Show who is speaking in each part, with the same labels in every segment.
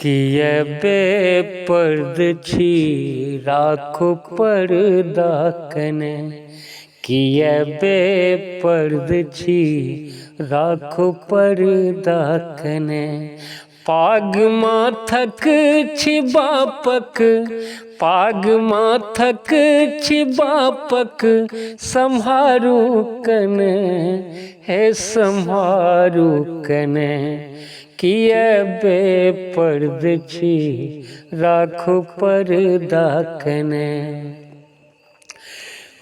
Speaker 1: किए बेपर्द छी राखो पर्दा कने। किए बेपर्द छी राखो पर्दा कने। पाग माथक छी बापक, पाग माथक छी बापक, सम्हारू कने हे सम्हारू कने। किए बेपर्द छी राखो पर्दा कने।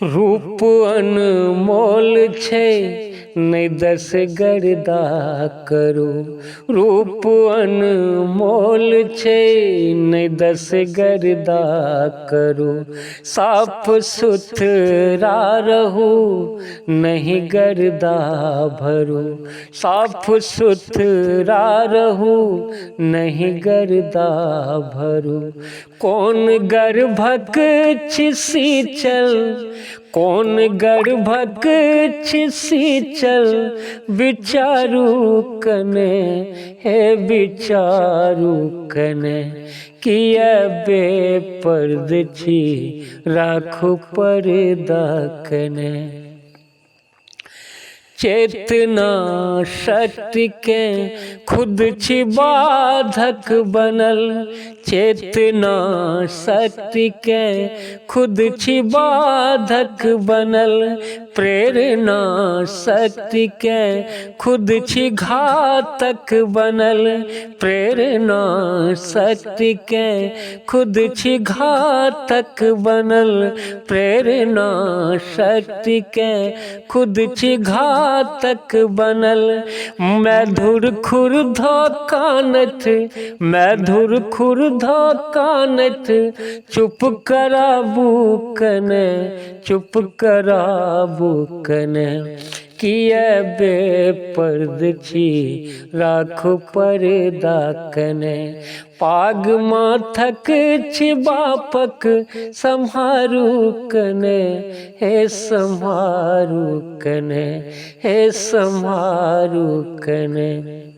Speaker 1: रूप अनमोल छै नहीं दस गर्दा करू। रूप अनमोल छै नहीं दस गर्दा करू। साफ सुथरा रहू नहीं गर्दा भरू। साफ सुथरा रहू नहीं गर्दा भरू। कौन गर्भक छी सींचल, कौन गर्भक छी सींचल, विचारू कने हे विचारू कने। किए बेपर्द छी राखो पर्दा कने। चेतना शक्ति के खुद छी बाधक बनल। चेतना शक्ति के खुद छी बाधक बनल। प्रेरणा शक्ति के खुद छी घातक बनल। प्रेरणा शक्ति के खुद छी घातक बनल। प्रेरणा शक्ति के खुद छी घातक बनल। मैं धुर खुर धोकानत, मैं धुर खुर धोकानत, चुप कराबू कने, चुप कराबू कने। किए बेपर्द छी राखो पर्दा कने। पाग माथक छी बापक, सम्हारू कने हे सम्हारू कने हे सम्हारू कने।